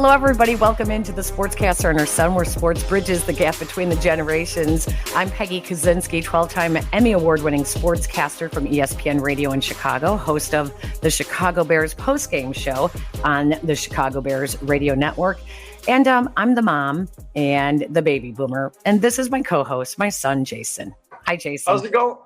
Hello, everybody. Welcome into the Sportscaster and her son, where sports bridges the gap between the generations. I'm Peggy Dionne, 12-time Emmy Award-winning sportscaster from ESPN Radio in Chicago, host of the Chicago Bears PostGame show on the Chicago Bears radio network. And I'm the mom and the baby boomer. And this is my co-host, my son, Jason. Hi, Jason. How's it going?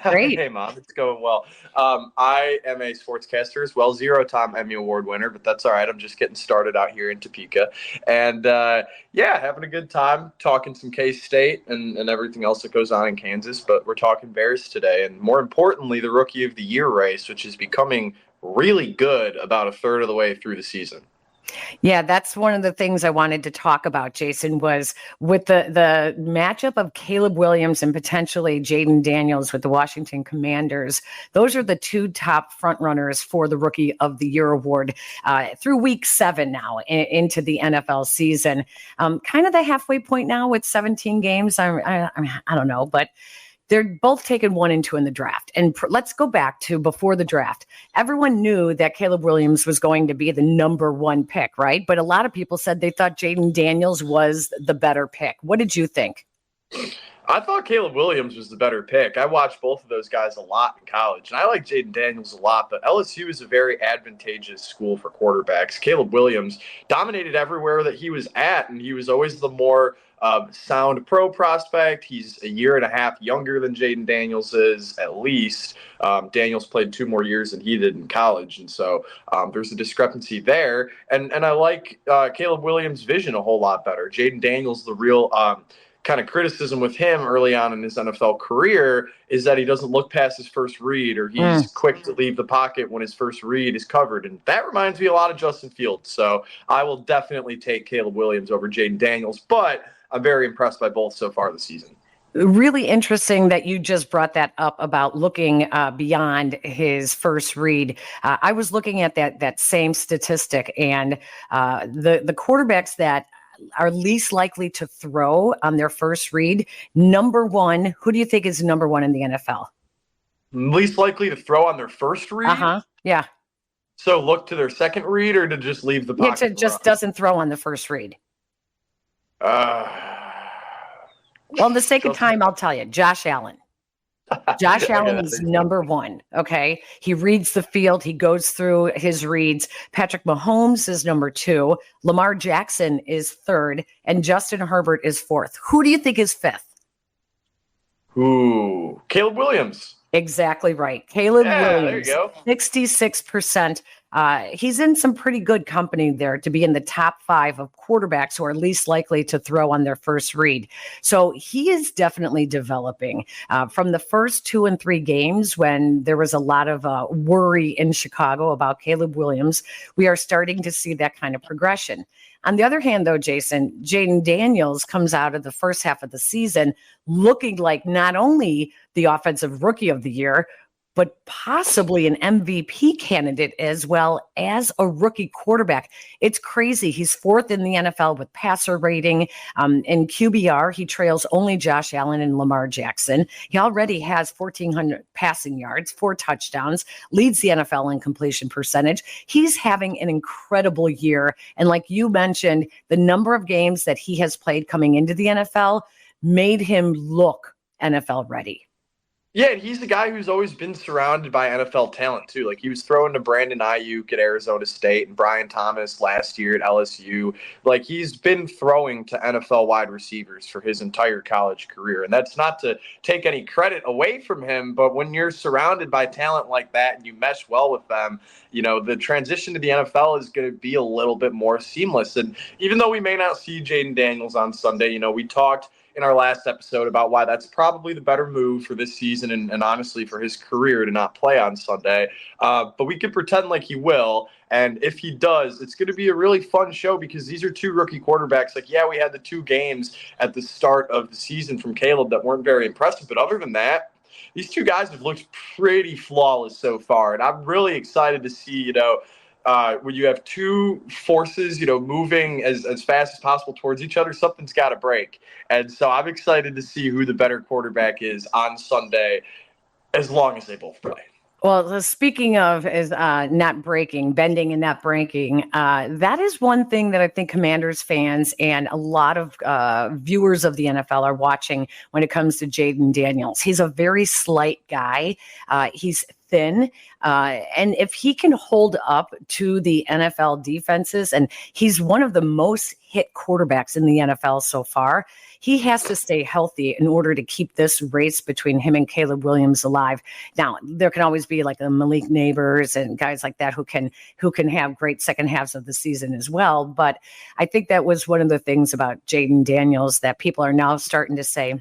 Great. Hey, Mom. It's going well. I am a sportscaster as well, 0-time Emmy Award winner, but that's all right. I'm just getting started out here in Topeka. And, having a good time talking some K-State and everything else that goes on in Kansas. But we're talking Bears today. And more importantly, the Rookie of the Year race, which is becoming really good about a third of the way through the season. Yeah, that's one of the things I wanted to talk about, Jason, was with the matchup of Caleb Williams and potentially Jayden Daniels with the Washington Commanders. Those are the two top front runners for the Rookie of the Year award through week 7 now into the NFL season. Kind of the halfway point now with 17 games. I don't know, but they're both taken 1 and 2 in the draft. And let's go back to before the draft. Everyone knew that Caleb Williams was going to be the number 1 pick, right? But a lot of people said they thought Jayden Daniels was the better pick. What did you think? I thought Caleb Williams was the better pick. I watched both of those guys a lot in college, and I like Jayden Daniels a lot, but LSU is a very advantageous school for quarterbacks. Caleb Williams dominated everywhere that he was at, and he was always the more sound pro prospect. He's a year and a half younger than Jayden Daniels is, at least. Daniels played 2 more years than he did in college, and so there's a discrepancy there. And I like Caleb Williams' vision a whole lot better. Jayden Daniels, the real kind of criticism with him early on in his NFL career is that he doesn't look past his first read, or he's quick to leave the pocket when his first read is covered. And that reminds me a lot of Justin Fields. So I will definitely take Caleb Williams over Jayden Daniels, but I'm very impressed by both so far this season. Really interesting that you just brought that up about looking beyond his first read. I was looking at that same statistic, and the quarterbacks that are least likely to throw on their first read, number 1, who do you think is number 1 in the NFL? Least likely to throw on their first read? Yeah. So look to their second read, or to just leave the pocket? It just doesn't throw on the first read. Well, in the sake of time, I'll tell you, Josh Allen. Josh Allen is number 1, okay? He reads the field. He goes through his reads. Patrick Mahomes is number 2. Lamar Jackson is 3rd. And Justin Herbert is 4th. Who do you think is 5th? Ooh, Caleb Williams. Exactly right. Caleb Williams, there you go. 66%. He's in some pretty good company there to be in the top 5 of quarterbacks who are least likely to throw on their first read. So he is definitely developing. From the first 2 and 3 games, when there was a lot of worry in Chicago about Caleb Williams, we are starting to see that kind of progression. On the other hand, though, Jason, Jayden Daniels comes out of the first half of the season looking like not only the offensive rookie of the year, but possibly an MVP candidate as well as a rookie quarterback. It's crazy. He's 4th in the NFL with passer rating. In QBR, he trails only Josh Allen and Lamar Jackson. He already has 1,400 passing yards, 4 touchdowns, leads the NFL in completion percentage. He's having an incredible year. And like you mentioned, the number of games that he has played coming into the NFL made him look NFL ready. Yeah, and he's the guy who's always been surrounded by NFL talent, too. Like, he was throwing to Brandon Ayuk at Arizona State and Brian Thomas last year at LSU. Like, he's been throwing to NFL wide receivers for his entire college career. And that's not to take any credit away from him, but when you're surrounded by talent like that and you mesh well with them, you know, the transition to the NFL is going to be a little bit more seamless. And even though we may not see Jayden Daniels on Sunday, you know, we talked in our last episode about why that's probably the better move for this season and honestly for his career to not play on Sunday. But we could pretend like he will. And if he does, it's going to be a really fun show because these are 2 rookie quarterbacks. Like, yeah, we had the 2 games at the start of the season from Caleb that weren't very impressive. But other than that, these 2 guys have looked pretty flawless so far. And I'm really excited to see, you know, when you have 2 forces, you know, moving as fast as possible towards each other, something's got to break. And so I'm excited to see who the better quarterback is on Sunday, as long as they both play. Well, speaking of is not breaking, bending and not breaking, that is one thing that I think Commanders fans and a lot of viewers of the NFL are watching when it comes to Jayden Daniels. He's a very slight guy. He's thin. And if he can hold up to the NFL defenses, and he's one of the most hit quarterbacks in the NFL so far, he has to stay healthy in order to keep this race between him and Caleb Williams alive. Now, there can always be like a Malik Neighbors and guys like that who can have great second halves of the season as well. But I think that was one of the things about Jayden Daniels that people are now starting to say,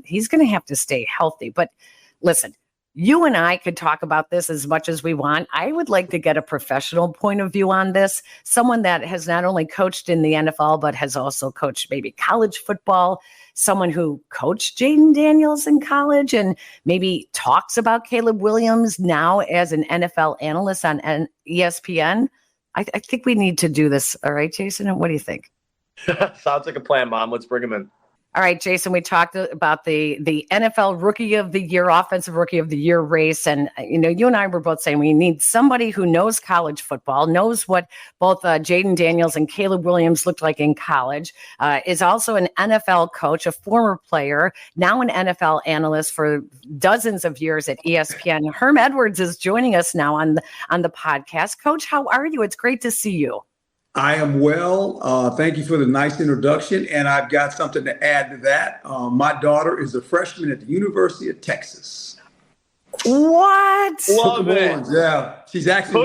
he's going to have to stay healthy. But listen, you and I could talk about this as much as we want. I would like to get a professional point of view on this. Someone that has not only coached in the NFL, but has also coached maybe college football. Someone who coached Jayden Daniels in college and maybe talks about Caleb Williams now as an NFL analyst on ESPN. I think we need to do this. All right, Jason, what do you think? Sounds like a plan, Mom. Let's bring him in. All right, Jason, we talked about the NFL Rookie of the Year, Offensive Rookie of the Year race. And, you and I were both saying we need somebody who knows college football, knows what both Jayden Daniels and Caleb Williams looked like in college, is also an NFL coach, a former player, now an NFL analyst for dozens of years at ESPN. Herm Edwards is joining us now on the podcast. Coach, how are you? It's great to see you. I am well. Thank you for the nice introduction. And I've got something to add to that. My daughter is a freshman at the University of Texas. What? Love it. Horns. Yeah. She's actually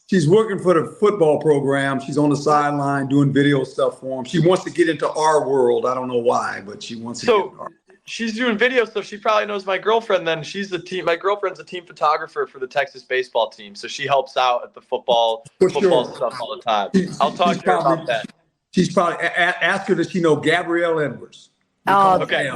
she's working for the football program. She's on the sideline doing video stuff for them. She wants to get into our world. I don't know why, but she wants to get into our. She's doing video stuff. She probably knows my girlfriend. Then she's the team. My girlfriend's a team photographer for the Texas baseball team, so she helps out at the football stuff all the time. I'll talk to her about that. She's probably ask her, does she know Gabrielle Edwards? Okay.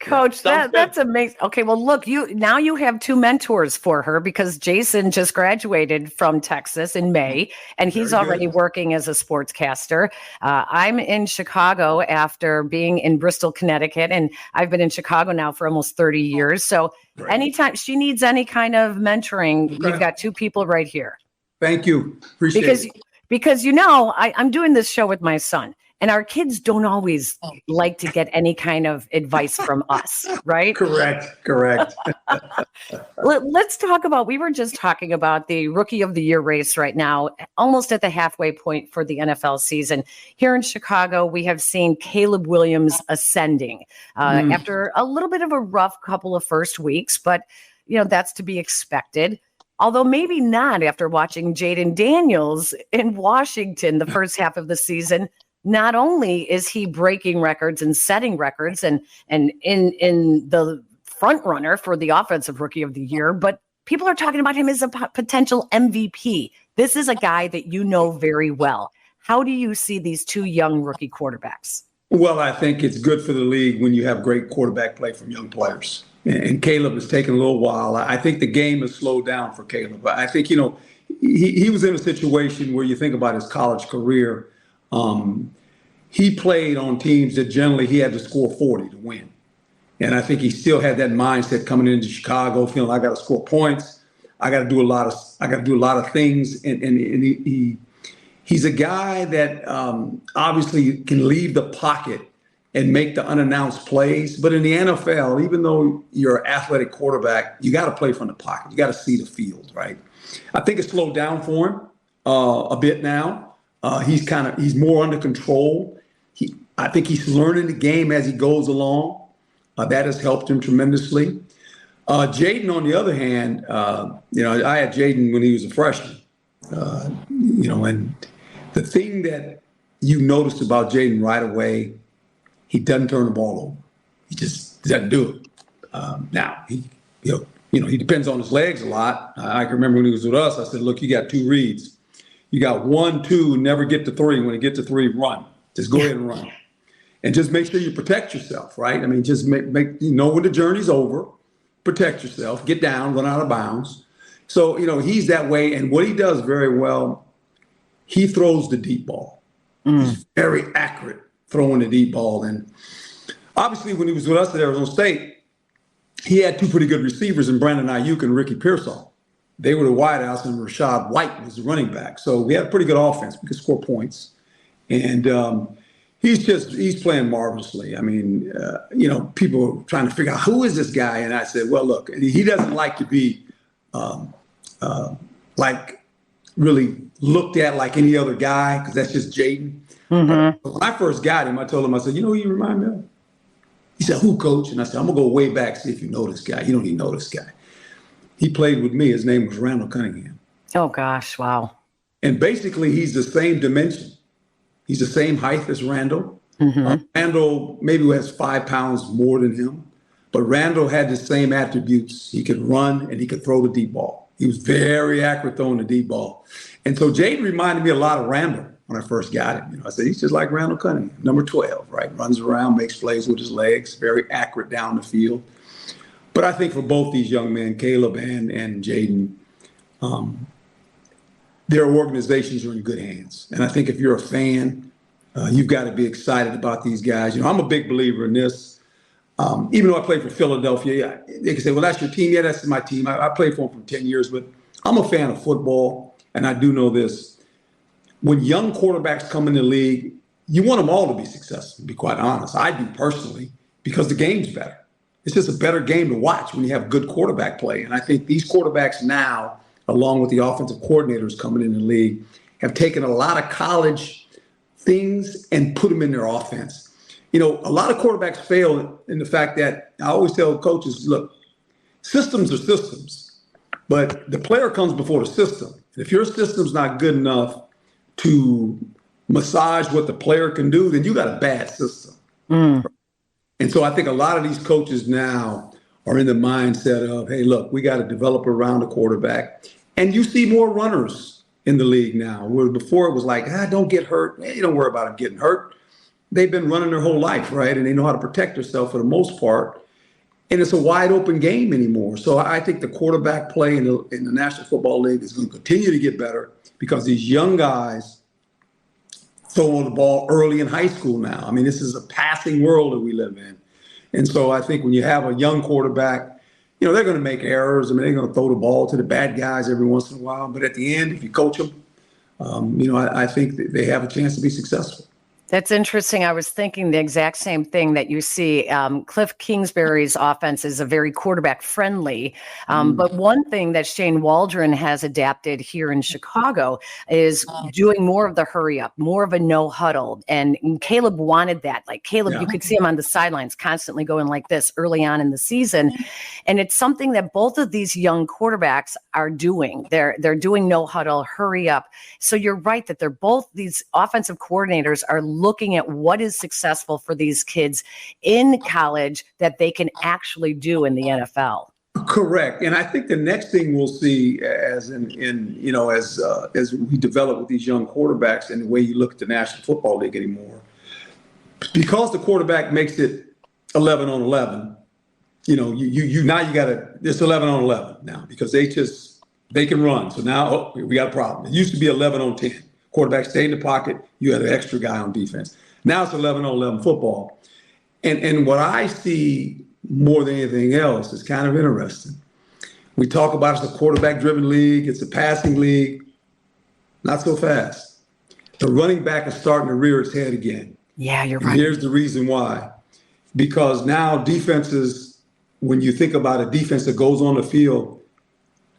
Coach, that's amazing. Okay, well, look, you have two mentors for her because Jason just graduated from Texas in May, and he's already working as a sportscaster. I'm in Chicago after being in Bristol, Connecticut, and I've been in Chicago now for almost 30 years. So anytime she needs any kind of mentoring, you've got two people right here. Thank you. Appreciate it. Because I'm doing this show with my son. And our kids don't always like to get any kind of advice from us, right? Correct. Let's talk about, we were just talking about the Rookie of the Year race right now, almost at the halfway point for the NFL season. Here in Chicago, we have seen Caleb Williams ascending after a little bit of a rough couple of first weeks, but that's to be expected. Although maybe not after watching Jayden Daniels in Washington the first half of the season. Not only is he breaking records and setting records and in the front runner for the Offensive Rookie of the Year, but people are talking about him as a potential MVP. This is a guy that you know very well. How do you see these two young rookie quarterbacks? Well, I think it's good for the league when you have great quarterback play from young players. And Caleb has taken a little while. I think the game has slowed down for Caleb. I think, he was in a situation where you think about his college career. He played on teams that generally he had to score 40 to win. And I think he still had that mindset coming into Chicago, feeling I got to score points. I got to do a lot of things. And he's a guy that obviously can leave the pocket and make the unannounced plays. But in the NFL, even though you're an athletic quarterback, you got to play from the pocket. You got to see the field, right? I think it's slowed down for him a bit now. He's more under control. I think he's learning the game as he goes along. That has helped him tremendously. Jayden, on the other hand, I had Jayden when he was a freshman. And the thing that you noticed about Jayden right away, he doesn't turn the ball over. He just doesn't do it. Now he depends on his legs a lot. I can remember when he was with us. I said, "Look, you got two reads. You got 1, 2, never get to 3. When you get to 3, run. Just go ahead and run. And just make sure you protect yourself, right? I mean, just make when the journey's over, protect yourself, get down, run out of bounds." So, he's that way. And what he does very well, he throws the deep ball. He's very accurate throwing the deep ball. And obviously when he was with us at Arizona State, he had two pretty good receivers in Brandon Ayuk and Ricky Pearsall. They were the wideouts, and Rashad White was the running back. So we had a pretty good offense. We could score points. And he's playing marvelously. I mean, people were trying to figure out who is this guy? And I said, well, look, he doesn't like to be like really looked at like any other guy, because that's just Jayden. When I first got him, I told him, I said, you know who you remind me of? He said, who, coach? And I said, I'm going to go way back, see if you know this guy. You don't even know this guy. He played with me. His name was Randall Cunningham. Oh, gosh. Wow. And basically, he's the same dimension. He's the same height as Randall. Randall maybe has 5 pounds more than him, but Randall had the same attributes. He could run and he could throw the deep ball. He was very accurate throwing the deep ball. And so Jayden reminded me a lot of Randall when I first got him. I said, he's just like Randall Cunningham, number 12, right? Runs around, makes plays with his legs, very accurate down the field. But I think for both these young men, Caleb and Jayden, their organizations are in good hands. And I think if you're a fan, you've got to be excited about these guys. I'm a big believer in this. Even though I played for Philadelphia, they can say, well, that's your team. Yeah, that's my team. I played for them for 10 years, but I'm a fan of football. And I do know this. When young quarterbacks come in the league, you want them all to be successful, to be quite honest. I do personally, because the game's better. It's just a better game to watch when you have good quarterback play. And I think these quarterbacks now, along with the offensive coordinators coming in the league, have taken a lot of college things and put them in their offense. A lot of quarterbacks fail in the fact that I always tell coaches, look, systems are systems, but the player comes before the system. And if your system's not good enough to massage what the player can do, then you got a bad system. And so I think a lot of these coaches now are in the mindset of, hey, look, we got to develop around the quarterback. And you see more runners in the league now, where before it was like, don't get hurt. Hey, don't worry about them getting hurt. They've been running their whole life, right? And they know how to protect themselves for the most part. And it's a wide open game anymore. So I think the quarterback play in the National Football League is going to continue to get better, because these young guys throw the ball early in high school now. I mean, this is a passing world that we live in. And so I think when you have a young quarterback, they're going to make errors. I mean, they're going to throw the ball to the bad guys every once in a while. But at the end, if you coach them, I think that they have a chance to be successful. That's interesting. I was thinking the exact same thing that you see. Cliff Kingsbury's offense is a very quarterback friendly. But one thing that Shane Waldron has adapted here in Chicago is doing more of the hurry up, more of a no huddle. And Caleb wanted that. Like Caleb, you could see him on the sidelines constantly going like this early on in the season. And it's something that both of these young quarterbacks are doing. They're doing no huddle, hurry up. So you're right that these offensive coordinators are looking at what is successful for these kids in college that they can actually do in the NFL. Correct. And I think the next thing we'll see as we develop with these young quarterbacks and the way you look at the National Football League anymore, because the quarterback makes it 11 on 11, you got to, it's 11 on 11 now, because they can run. So now we got a problem. It used to be 11 on 10. Quarterback stay in the pocket, you had an extra guy on defense. Now it's 11 on 11 football. And what I see more than anything else is kind of interesting. We talk about it's a quarterback-driven league. It's a passing league. Not so fast. The running back is starting to rear its head again. Yeah, you're right. And here's the reason why. Because now defenses, when you think about a defense that goes on the field,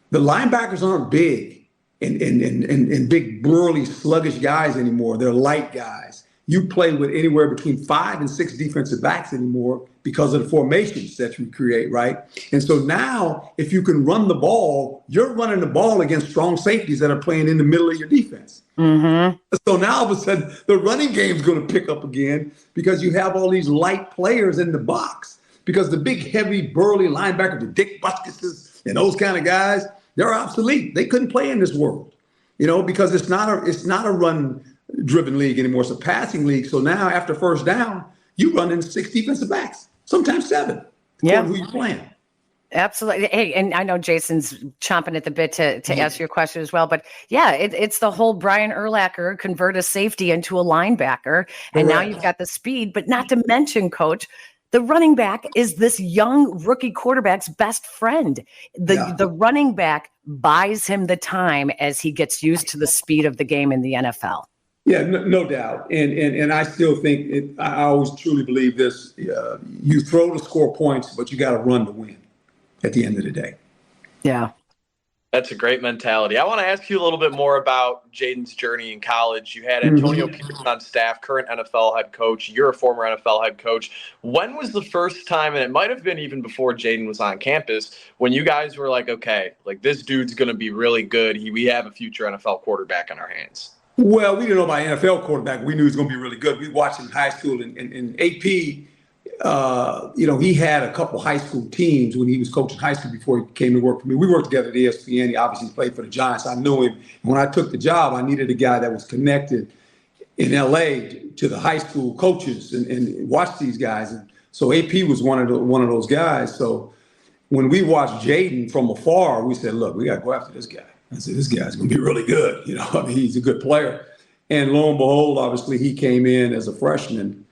the linebackers aren't big. And big, burly, sluggish guys anymore. They're light guys. You play with anywhere between 5 and 6 defensive backs anymore because of the formations that you create, right? And so now, if you can run the ball, you're running the ball against strong safeties that are playing in the middle of your defense. So now, all of a sudden, the running game's going to pick up again because you have all these light players in the box. Because the big, heavy, burly linebackers, the Dick Butkuses and those kind of guys, they're obsolete. They couldn't play in this world, because it's not a run-driven league anymore. It's a passing league. So now, after first down, you run in 6 defensive backs, sometimes 7. Yeah, who you playing? Absolutely. Hey, and I know Jason's chomping at the bit to ask your question as well, but yeah, it's the whole Brian Urlacher convert a safety into a linebacker, and now you've got the speed. But not to mention, Coach, The running back is this young rookie quarterback's best friend. The running back buys him the time as he gets used to the speed of the game in the NFL. Yeah, no doubt. And I still think I always truly believe this. You throw to score points, but you got to run to win at the end of the day. Yeah. That's a great mentality. I want to ask you a little bit more about Jayden's journey in college. You had Antonio Pierce on staff, current NFL head coach. You're a former NFL head coach. When was the first time, and it might have been even before Jayden was on campus, when you guys were like, okay, like this dude's going to be really good. We have a future NFL quarterback on our hands? Well, we didn't know about NFL quarterback. We knew he was going to be really good. We watched him in high school, and AP, he had a couple high school teams when he was coaching high school before he came to work for me. We worked together at ESPN. He obviously played for the Giants. I knew him. And when I took the job, I needed a guy that was connected in LA to the high school coaches and watch these guys. And so AP was one of those guys. So when we watched Jayden from afar, we said, look, we got to go after this guy. I said, this guy's going to be really good. He's a good player. And lo and behold, obviously he came in as a freshman.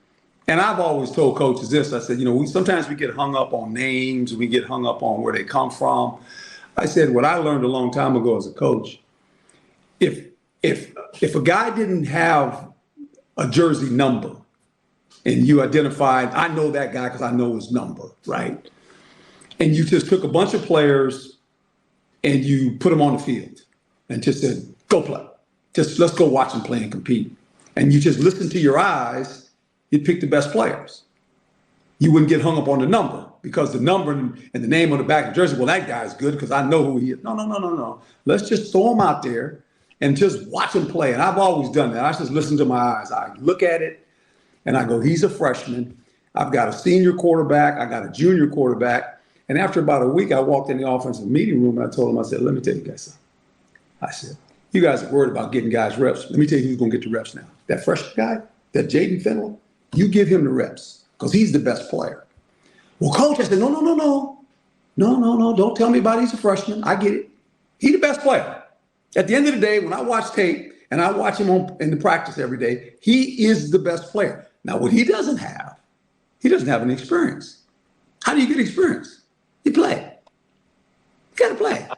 And I've always told coaches this. I said, sometimes we get hung up on names. We get hung up on where they come from. I said, what I learned a long time ago as a coach, if a guy didn't have a jersey number and you identified, I know that guy because I know his number, right? And you just took a bunch of players and you put them on the field and just said, go play. Just let's go watch them play and compete. And you just listen to your eyes. You'd pick the best players. You wouldn't get hung up on the number because the number and the name on the back of the jersey, well, that guy's good because I know who he is. No. Let's just throw him out there and just watch him play. And I've always done that. I just listen to my eyes. I look at it and I go, he's a freshman. I've got a senior quarterback. I got a junior quarterback. And after about a week, I walked in the offensive meeting room and I told him, I said, let me tell you guys something. I said, you guys are worried about getting guys reps. Let me tell you who's going to get the reps now. That freshman guy, that Jayden Fennell, you give him the reps because he's the best player. Well, coach, I said, no. Don't tell me about he's a freshman. I get it. He's the best player. At the end of the day, when I watch tape and I watch him in the practice every day, he is the best player. Now, what he doesn't have any experience. How do you get experience? You play. You got to play.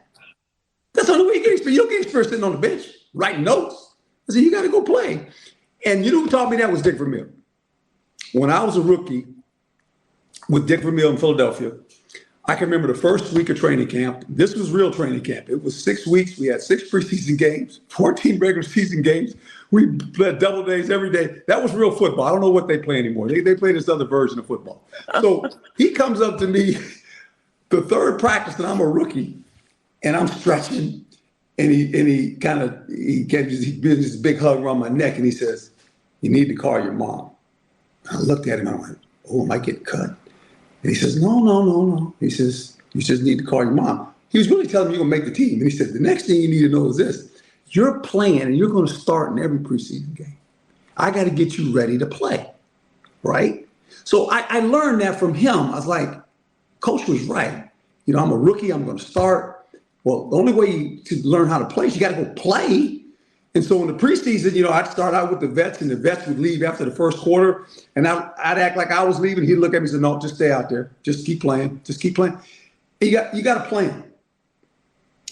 That's the only way you get experience. You don't get experience sitting on the bench writing notes. I said, you got to go play. And you know who taught me that was Dick Vermeil. When I was a rookie with Dick Vermeil in Philadelphia, I can remember the first week of training camp. This was real training camp. It was 6 weeks. We had 6 preseason games, 14 regular season games. We played double days every day. That was real football. I don't know what they play anymore. They play this other version of football. So he comes up to me the third practice, and I'm a rookie, and I'm stretching, and he gives this big hug around my neck, and he says, you need to call your mom. I looked at him and I went, oh, am I getting cut? And he says, no. He says, you just need to call your mom. He was really telling me you're going to make the team. And he said, the next thing you need to know is this. You're playing and you're going to start in every preseason game. I got to get you ready to play, right? So I learned that from him. I was like, Coach was right. I'm a rookie. I'm going to start. Well, the only way to learn how to play is you got to go play. And so in the preseason, I'd start out with the vets, and the vets would leave after the first quarter. And I'd act like I was leaving. He'd look at me and say, no, just stay out there. Just keep playing. Just keep playing. You got to plan.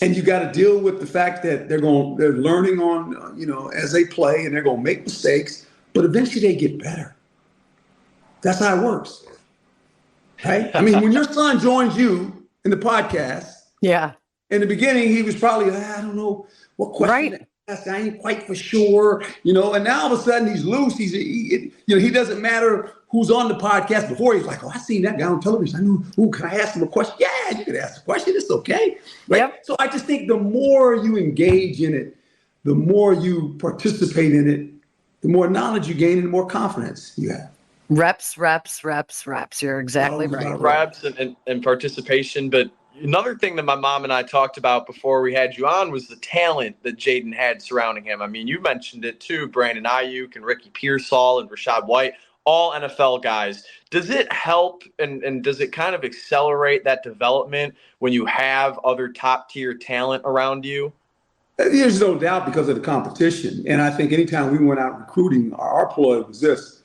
And you got to deal with the fact that they're learning on, as they play, and they're going to make mistakes. But eventually they get better. That's how it works. Right? I mean, when your son joins you in the podcast, yeah. In the beginning, he was probably, I don't know what question. Right. I ain't quite for sure, and now all of a sudden he's loose. He doesn't matter who's on the podcast. Before he's like, oh, I seen that guy on television. I knew, can I ask him a question? Yeah, you can ask a question. It's okay. Right? Yep. So I just think the more you engage in it, the more you participate in it, the more knowledge you gain and the more confidence you have. Reps. You're exactly right. Reps and participation, but another thing that my mom and I talked about before we had you on was the talent that Jayden had surrounding him. I mean, you mentioned it too, Brandon Ayuk and Ricky Pearsall and Rashad White, all NFL guys. Does it help and does it kind of accelerate that development when you have other top-tier talent around you? There's no doubt because of the competition. And I think anytime we went out recruiting, our ploy was this.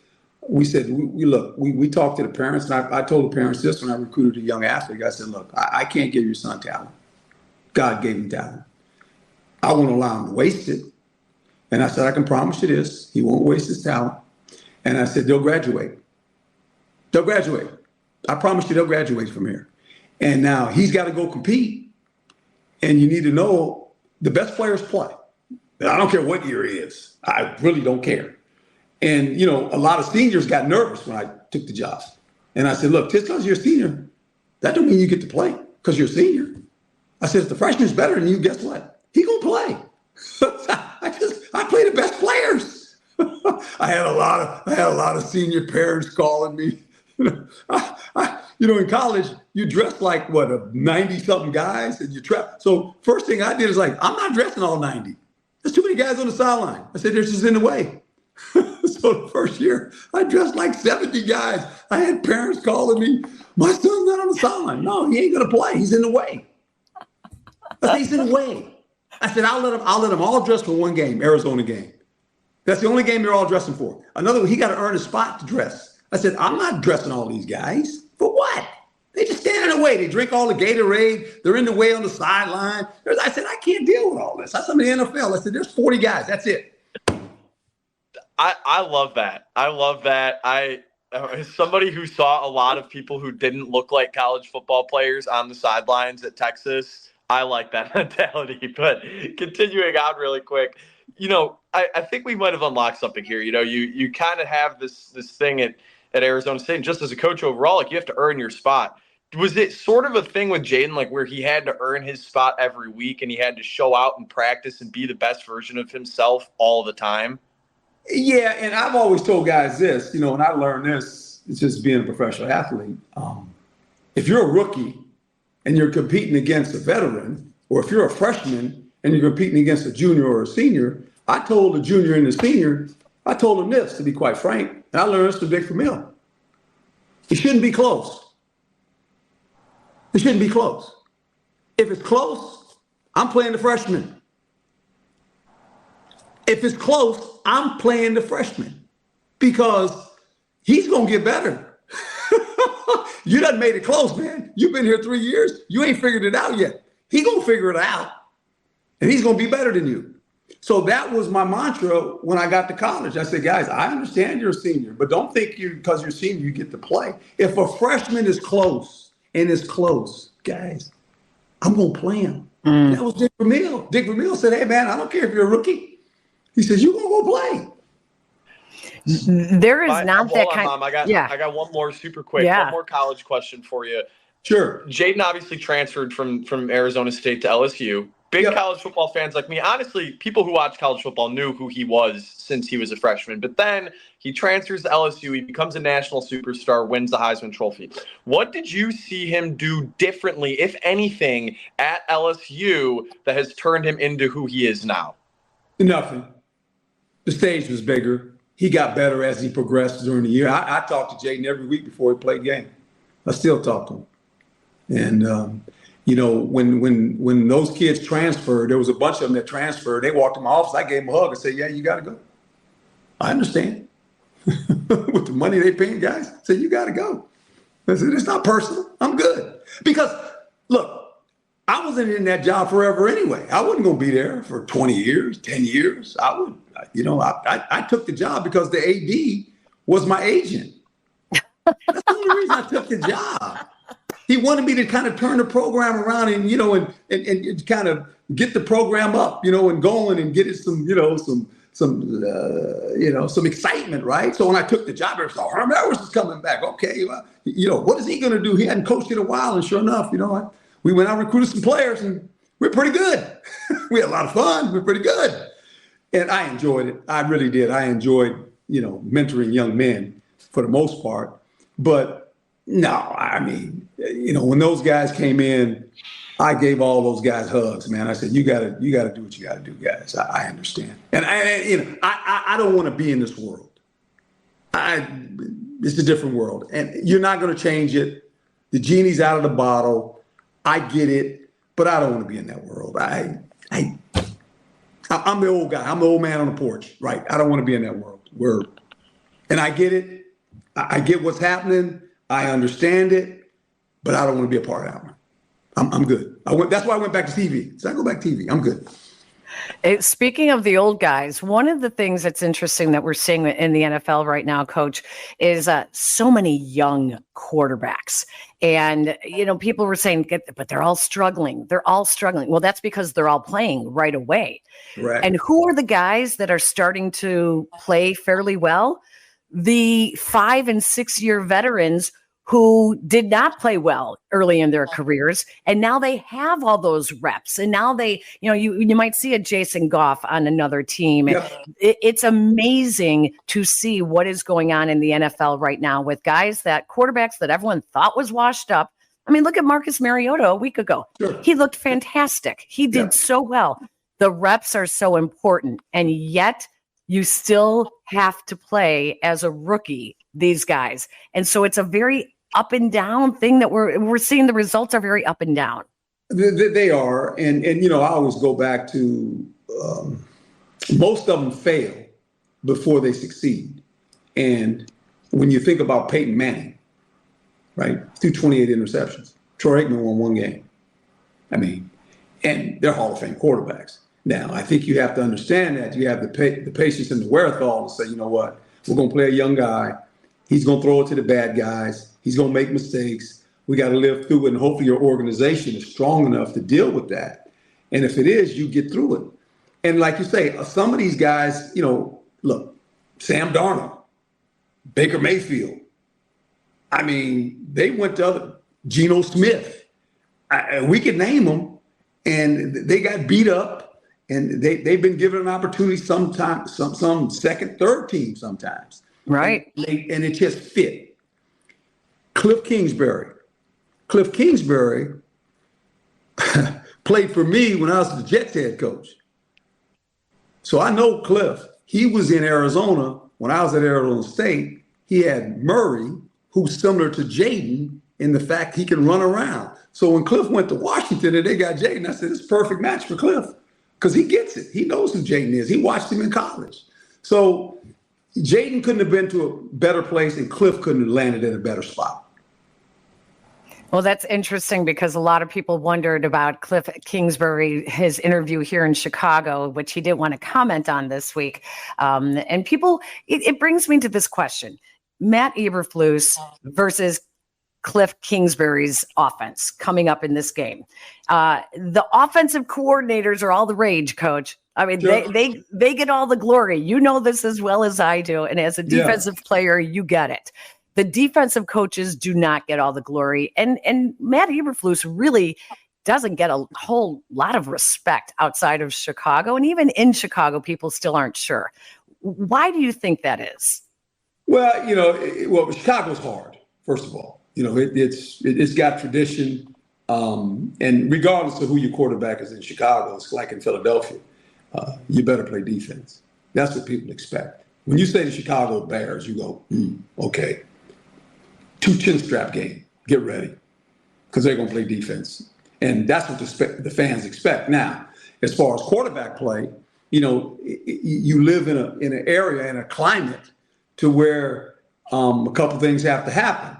we said, we talked to the parents, and I told the parents this when I recruited a young athlete. I said, look, I can't give your son talent. God gave him talent. I won't allow him to waste it. And I said, I can promise you this, he won't waste his talent. And I said, they'll graduate. They'll graduate. I promise you they'll graduate from here. And now he's got to go compete. And you need to know the best players play. I don't care what year he is. I really don't care. And, you know, a lot of seniors got nervous when I took the job. And I said, look, just because you're a senior, that don't mean you get to play because you're a senior. I said, if the freshman's better than you, guess what? He gonna play. I play the best players. I had a lot of senior parents calling me. In college, you dress like 90-something guys, and you trap. So first thing I did is I'm not dressing all 90. There's too many guys on the sideline. I said, they're just in the way. So the first year, I dressed like 70 guys. I had parents calling me, my son's not on the sideline. No, he ain't gonna play. He's in the way. I said, he's in the way. I said, I'll let them all dress for one game, Arizona game. That's the only game they're all dressing for. Another one, he got to earn a spot to dress. I said, I'm not dressing all these guys. For what? They just stand in the way. They drink all the Gatorade. They're in the way on the sideline. I said, I can't deal with all this. I said, I'm in the NFL. I said, there's 40 guys. That's it. I love that. I love that. As somebody who saw a lot of people who didn't look like college football players on the sidelines at Texas, I like that mentality. But continuing on really quick, I think we might have unlocked something here. You kind of have this thing at Arizona State, and just as a coach overall, you have to earn your spot. Was it sort of a thing with Jayden, where he had to earn his spot every week and he had to show out and practice and be the best version of himself all the time? Yeah, and I've always told guys this, and I learned this, it's just being a professional athlete. If you're a rookie and you're competing against a veteran, or if you're a freshman and you're competing against a junior or a senior, I told the junior and the senior, I told them this, to be quite frank, and I learned this from Dick Vermeil. It shouldn't be close. It shouldn't be close. If it's close, I'm playing the freshman. If it's close, I'm playing the freshman because he's going to get better. You done made it close, man. You've been here 3 years. You ain't figured it out yet. He's going to figure it out, and he's going to be better than you. So that was my mantra when I got to college. I said, guys, I understand you're a senior, but don't think because you're a senior, you get to play. If a freshman is close and is close, guys, I'm going to play him. That was Dick Vermeil. Dick Vermeil said, hey, man, I don't care if you're a rookie. He says, you're going to go play. There is not that kind of. I got one more super quick, one more college question for you. Sure. Jayden obviously transferred from Arizona State to LSU. Big college football fans like me. Honestly, people who watch college football knew who he was since he was a freshman. But then he transfers to LSU. He becomes a national superstar, wins the Heisman Trophy. What did you see him do differently, if anything, at LSU that has turned him into who he is now? Nothing. The stage was bigger. He got better as he progressed during the year. I talked to Jayden every week before he played a game. I still talk to him. And, when those kids transferred, there was a bunch of them that transferred. They walked in my office. I gave them a hug and said, yeah, you got to go. I understand. With the money they paying guys, I said, you got to go. I said, it's not personal. I'm good. Because, look, I wasn't in that job forever anyway. I wasn't going to be there for 20 years, 10 years. I took the job because the AD was my agent. That's the only reason I took the job. He wanted me to kind of turn the program around and, and kind of get the program up, and going and get it some excitement, right? So when I took the job, I thought, Herm is coming back. Okay, what is he going to do? He hadn't coached in a while, and sure enough, we went out and recruited some players, and we're pretty good. We had a lot of fun. We're pretty good. And I enjoyed it. I really did. I enjoyed, mentoring young men for the most part. But no, I mean, when those guys came in, I gave all those guys hugs, man. I said, you gotta do what you gotta do, guys. I understand. And I don't want to be in this world. It's a different world. And you're not going to change it. The genie's out of the bottle. I get it, but I don't want to be in that world. I'm the old guy. I'm the old man on the porch, right? I don't want to be in that world. And I get it, I get what's happening. I understand it, but I don't want to be a part of that one. I'm good. That's why I went back to TV. So I go back to TV. I'm good. Speaking of the old guys, one of the things that's interesting that we're seeing in the NFL right now, Coach, is so many young quarterbacks. And, people were saying, but they're all struggling. They're all struggling. Well, that's because they're all playing right away. Right. And who are the guys that are starting to play fairly well? The 5 and 6 year veterans who did not play well early in their careers. And now they have all those reps. And now they, you might see a Jason Goff on another team. Yep. It's amazing to see what is going on in the NFL right now with quarterbacks that everyone thought was washed up. I mean, look at Marcus Mariota a week ago. Sure. He looked fantastic. He did so well. The reps are so important. And yet you still have to play as a rookie, these guys. And so it's a very up and down thing that we're seeing. The results are very up and down. They are. And I always go back to most of them fail before they succeed. And when you think about Peyton Manning, right, threw 28 interceptions. Troy Aikman won one game. I mean, and they're Hall of Fame quarterbacks. Now, I think you have to understand that you have the patience and the wherewithal to say, you know what, we're going to play a young guy. He's going to throw it to the bad guys. He's going to make mistakes. We got to live through it. And hopefully your organization is strong enough to deal with that. And if it is, you get through it. And like you say, some of these guys, look, Sam Darnold, Baker Mayfield. I mean, they went to Geno Smith. We could name them. And they got beat up. And they've been given an opportunity sometimes, some second, third team sometimes. Right. And it just fit. Cliff Kingsbury played for me when I was the Jets head coach. So I know Cliff. He was in Arizona when I was at Arizona State. He had Murray, who's similar to Jayden in the fact he can run around. So when Cliff went to Washington and they got Jayden, I said, it's a perfect match for Cliff because he gets it. He knows who Jayden is. He watched him in college. So Jayden couldn't have been to a better place and Cliff couldn't have landed in a better spot. Well, that's interesting because a lot of people wondered about Cliff Kingsbury, his interview here in Chicago, which he didn't want to comment on this week. And people, it brings me to this question. Matt Eberflus versus Cliff Kingsbury's offense coming up in this game. The offensive coordinators are all the rage, Coach. I mean, sure. they get all the glory. You know this as well as I do. And as a defensive player, you get it. The defensive coaches do not get all the glory. And Matt Eberflus really doesn't get a whole lot of respect outside of Chicago. And even in Chicago, people still aren't sure. Why do you think that is? Well, Chicago's hard, first of all. It's got tradition. And regardless of who your quarterback is in Chicago, it's like in Philadelphia, you better play defense. That's what people expect. When you say the Chicago Bears, you go, okay. 2 chin strap game, get ready, because they're going to play defense. And that's what the fans expect. Now, as far as quarterback play, you live in an area, in a climate to where a couple things have to happen.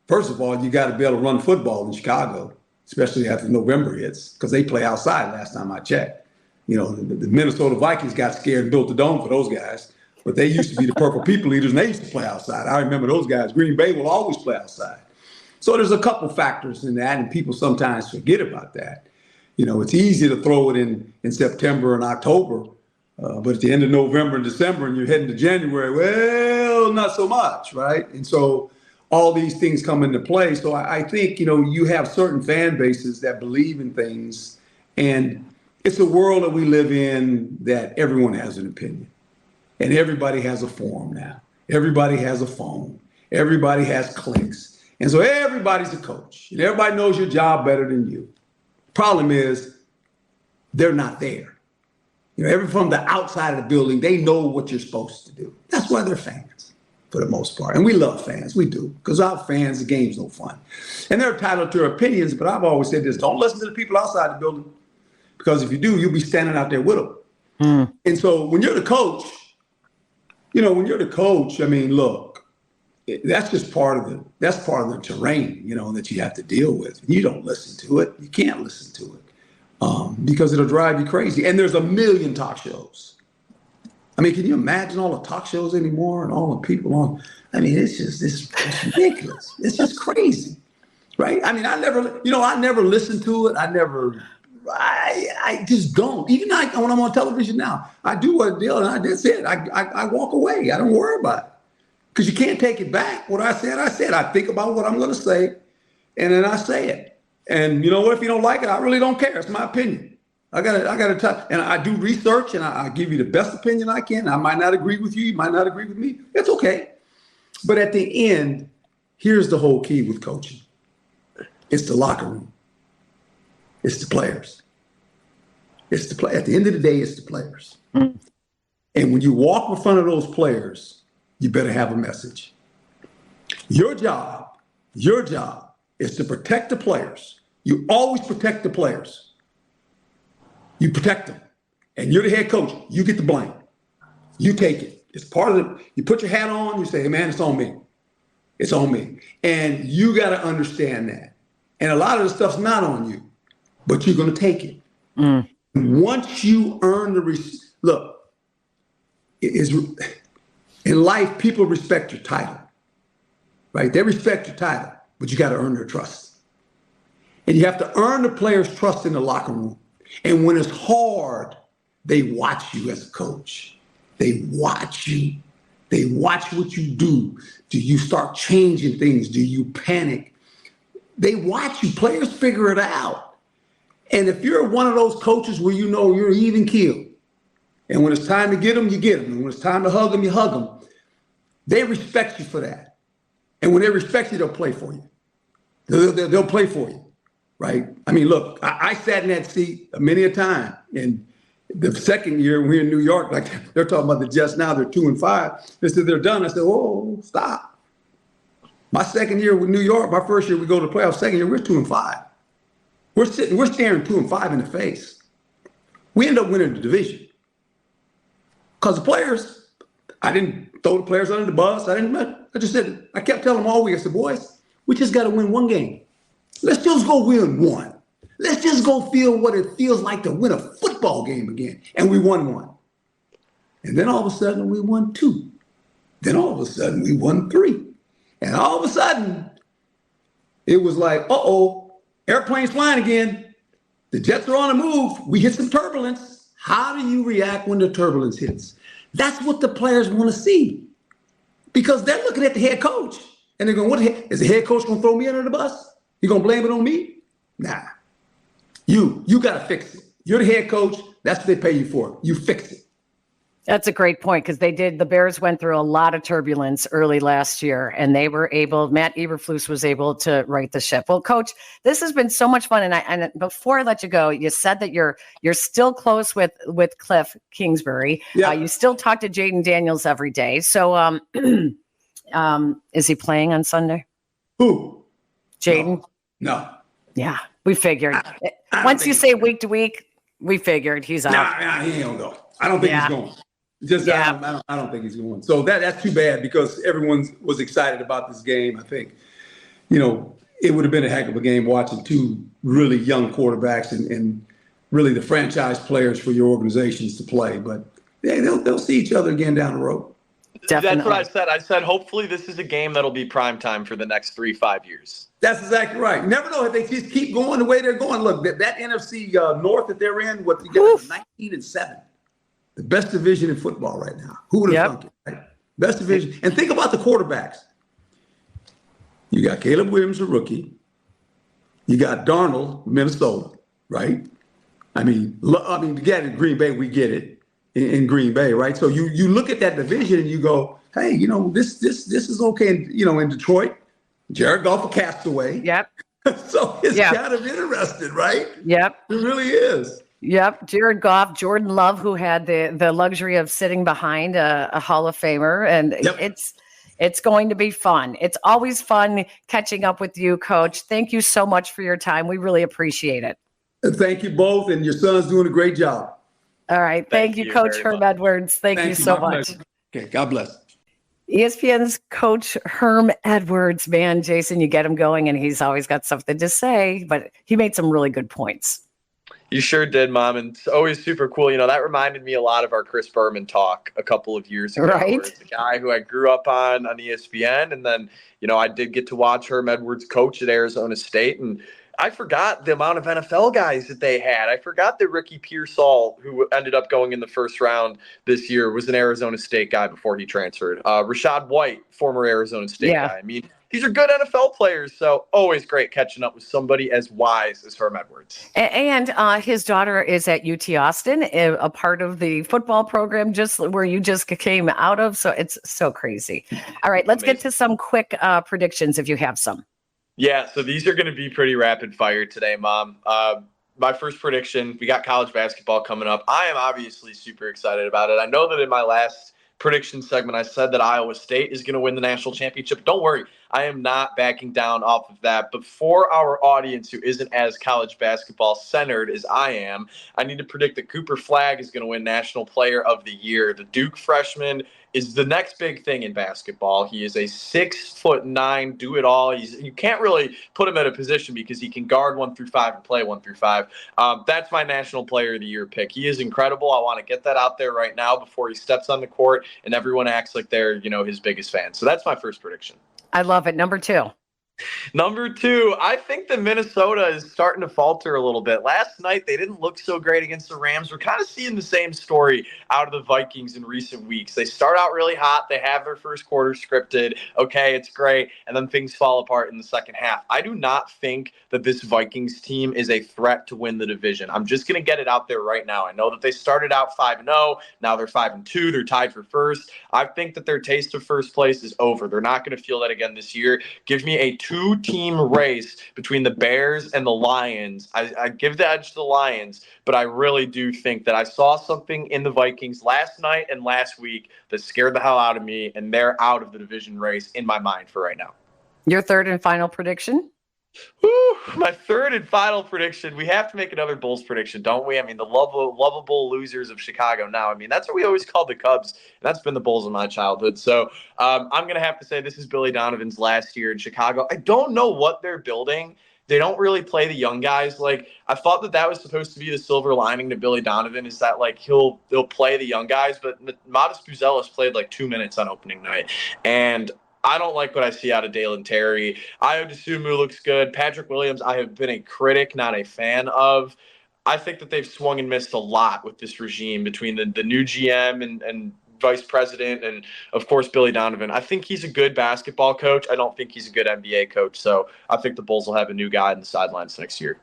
First of all, you got to be able to run football in Chicago, especially after November hits, because they play outside last time I checked. The Minnesota Vikings got scared and built the dome for those guys. But they used to be the Purple People Eaters, and they used to play outside. I remember those guys. Green Bay will always play outside. So there's a couple factors in that, and people sometimes forget about that. It's easy to throw it in September and October, but at the end of November and December, and you're heading to January, well, not so much, right? And so all these things come into play. So I think, you have certain fan bases that believe in things, and it's a world that we live in that everyone has an opinion. And everybody has a forum now. Everybody has a phone. Everybody has clicks. And so everybody's a coach. And everybody knows your job better than you. Problem is, they're not there. From the outside of the building, they know what you're supposed to do. That's why they're fans, for the most part. And we love fans. We do. Because without fans, the game's no fun. And they're entitled to their opinions, but I've always said this, don't listen to the people outside the building. Because if you do, you'll be standing out there with them. And so when you're the coach, I mean, look, that's just part of the terrain, you know, that you have to deal with. You don't listen to it. You can't listen to it because it'll drive you crazy. And there's a million talk shows. I mean, can you imagine all the talk shows anymore and all the people on? I mean, it's ridiculous. It's just crazy, right? I mean, I never listen to it. I just don't. Even when I'm on television now, I do what deal, and that's it. I walk away. I don't worry about it because you can't take it back. What I said. I think about what I'm going to say, and then I say it. And you know what? If you don't like it, I really don't care. It's my opinion. I got to touch, and I do research, and I give you the best opinion I can. I might not agree with you. You might not agree with me. It's okay. But at the end, here's the whole key with coaching. It's the locker room. It's the players. At the end of the day, it's the players. Mm. And when you walk in front of those players, you better have a message. Your job is to protect the players. You always protect the players. You protect them. And you're the head coach. You get the blame. You take it. It's part of the, you put your hat on, you say, hey, man, it's on me. It's on me. And you got to understand that. And a lot of the stuff's not on you, but you're going to take it. Mm. Once you earn look, in life, people respect your title, right? They respect your title, but you got to earn their trust. And you have to earn the players' trust in the locker room. And when it's hard, they watch you as a coach. They watch you. They watch what you do. Do you start changing things? Do you panic? They watch you. Players figure it out. And if you're one of those coaches where you know you're even keeled, and when it's time to get them, you get them. And when it's time to hug them, you hug them. They respect you for that. And when they respect you, they'll play for you. They'll play for you, right? I mean, look, I sat in that seat many a time. And the second year when we were in New York, like they're talking about the Jets now, they're 2-5. They said they're done. I said, oh, stop. My second year with New York, my first year we go to the playoffs. Second year, we're 2-5. We're staring 2-5 in the face. We end up winning the division. Because the players, I didn't throw the players under the bus. I just said, I kept telling them all week, I said, boys, we just got to win one game. Let's just go win one. Let's just go feel what it feels like to win a football game again. And we won one. And then all of a sudden we won two. Then all of a sudden we won three. And all of a sudden it was like, uh-oh, airplanes flying again. The Jets are on the move. We hit some turbulence. How do you react when the turbulence hits? That's what the players want to see. Because they're looking at the head coach. And they're going, what is the head coach going to throw me under the bus? You going to blame it on me? Nah. You got to fix it. You're the head coach. That's what they pay you for. You fix it. That's a great point because the Bears went through a lot of turbulence early last year and they were able, Matt Eberflus was able to right the ship. Well, Coach, this has been so much fun. And before I let you go, you said that you're still close with Cliff Kingsbury. Yeah. You still talk to Jayden Daniels every day. So is he playing on Sunday? Who? Jayden? No. Yeah, we figured. Once you say week to week, we figured he's out. Nah, he ain't gonna go. I don't think he's going. I don't think he's going. So that's too bad because everyone was excited about this game. I think, it would have been a heck of a game watching two really young quarterbacks and really the franchise players for your organizations to play. But they'll see each other again down the road. Definitely. That's what I said. I said, hopefully this is a game that'll be prime time for the next 3-5 years. That's exactly right. You never know if they just keep going the way they're going. Look, that NFC North that they're in, what they got 19-7. The best division in football right now. Who would have thunk it, right? Best division. And think about the quarterbacks. You got Caleb Williams, a rookie. You got Darnold, Minnesota, right? I mean, to get in Green Bay, we get it in Green Bay, right? So you look at that division and you go, hey, this is okay. In Detroit, Jared Goff a castaway. Yep. So it's kind of interesting, right? Yep. It really is. Yep. Jared Goff, Jordan Love, who had the luxury of sitting behind a Hall of Famer. And it's going to be fun. It's always fun catching up with you, Coach. Thank you so much for your time. We really appreciate it. Thank you both. And your son's doing a great job. All right. Thank you, Coach Herm Edwards. Thank you so much. Okay. God bless. ESPN's coach Herm Edwards, man, Jason, you get him going and he's always got something to say, but he made some really good points. You sure did, Mom, and it's always super cool. That reminded me a lot of our Chris Berman talk a couple of years ago. Right. Where it's the guy who I grew up on ESPN, and then, I did get to watch Herm Edwards coach at Arizona State, and I forgot the amount of NFL guys that they had. I forgot that Ricky Pearsall, who ended up going in the first round this year, was an Arizona State guy before he transferred. Rashad White, former Arizona State guy. I mean, these are good NFL players, so always great catching up with somebody as wise as Herm Edwards. And his daughter is at UT Austin, a part of the football program just where you just came out of, so it's so crazy. All right, let's get to some quick predictions if you have some. Yeah, so these are going to be pretty rapid fire today, Mom. My first prediction, we got college basketball coming up. I am obviously super excited about it. I know that in my last prediction segment, I said that Iowa State is going to win the national championship. Don't worry, I am not backing down off of that. But for our audience who isn't as college basketball centered as I am, I need to predict that Cooper Flagg is going to win National Player of the Year. The Duke freshman is the next big thing in basketball. He is a 6'9" do-it-all. You can't really put him at a position because he can guard 1 through 5 and play 1 through 5. That's my National Player of the Year pick. He is incredible. I want to get that out there right now before he steps on the court and everyone acts like they're, his biggest fan. So that's my first prediction. I love it. Number two. Number two, I think that Minnesota is starting to falter a little bit. Last night, they didn't look so great against the Rams. We're kind of seeing the same story out of the Vikings in recent weeks. They start out really hot. They have their first quarter scripted. Okay, it's great. And then things fall apart in the second half. I do not think that this Vikings team is a threat to win the division. I'm just going to get it out there right now. I know that they started out 5-0. Now they're 5-2. They're tied for first. I think that their taste of first place is over. They're not going to feel that again this year. Give me a 2-team race between the Bears and the Lions. I give the edge to the Lions, but I really do think that I saw something in the Vikings last night and last week that scared the hell out of me, and they're out of the division race in my mind for right now. Your third and final prediction? Whew, my third and final prediction. We have to make another Bulls prediction, don't we? I mean, the lovable losers of Chicago now. I mean, that's what we always called the Cubs, and that's been the Bulls in my childhood. So I'm going to have to say this is Billy Donovan's last year in Chicago. I don't know what they're building. They don't really play the young guys. Like, I thought that was supposed to be the silver lining to Billy Donovan, is that, like, he'll play the young guys, but Modest Buzelis played like 2 minutes on opening night. And I don't like what I see out of Dalen Terry. Ayo Dosunmu looks good. Patrick Williams, I have been a critic, not a fan of. I think that they've swung and missed a lot with this regime between the new GM and vice president and, of course, Billy Donovan. I think he's a good basketball coach. I don't think he's a good NBA coach. So I think the Bulls will have a new guy on the sidelines next year.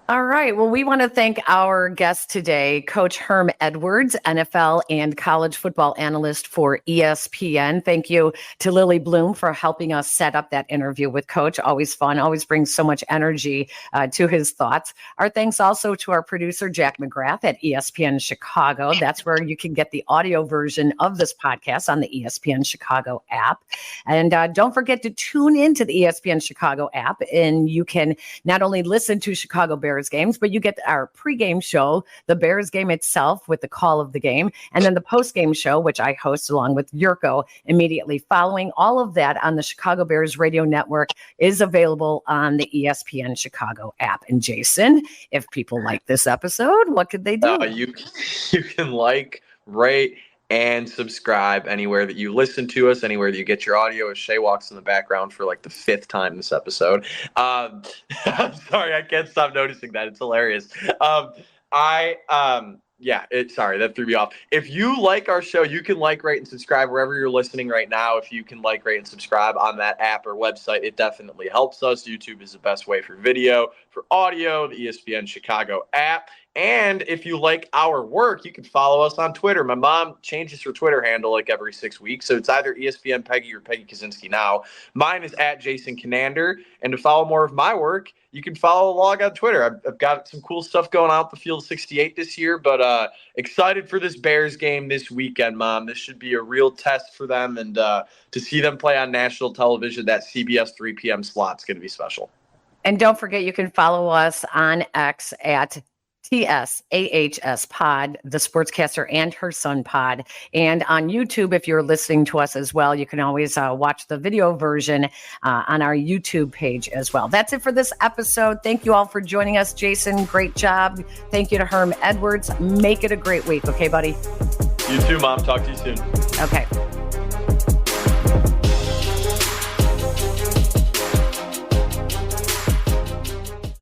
All right. Well, we want to thank our guest today, Coach Herm Edwards, NFL and college football analyst for ESPN. Thank you to Lily Bloom for helping us set up that interview with Coach. Always fun, always brings so much energy to his thoughts. Our thanks also to our producer, Jack McGrath at ESPN Chicago. That's where you can get the audio version of this podcast on the ESPN Chicago app. And don't forget to tune into the ESPN Chicago app, and you can not only listen to Chicago Bears games, but you get our pregame show, the Bears game itself with the call of the game, and then the postgame show, which I host along with Yurko immediately following. All of that on the Chicago Bears radio network is available on the ESPN Chicago app. And Jason, if people like this episode, what could they do? You can like, rate, and subscribe anywhere that you listen to us, anywhere that you get your audio. As Shay walks in the background for like the 5th time this episode. I'm sorry, I can't stop noticing that. It's hilarious. Sorry, that threw me off. If you like our show, you can like, rate, and subscribe wherever you're listening right now. If you can like, rate, and subscribe on that app or website, it definitely helps us. YouTube is the best way for video. For audio, the ESPN Chicago app. And if you like our work, you can follow us on Twitter. My mom changes her Twitter handle like every 6 weeks, so it's either ESPN Peggy or Peggy Kaczynski now. Mine is at Jason Kinander. And to follow more of my work, you can follow along on Twitter. I've got some cool stuff going out the Field 68 this year, but excited for this Bears game this weekend, Mom. This should be a real test for them, and to see them play on national television, that CBS 3 p.m. slot's going to be special. And don't forget, you can follow us on X at TSAHS Pod, the Sportscaster and Her Son Pod. And on YouTube, if you're listening to us as well, you can always watch the video version on our YouTube page as well. That's it for this episode. Thank you all for joining us. Jason, great job. Thank you to Herm Edwards. Make it a great week. Okay, buddy? You too, Mom. Talk to you soon. Okay.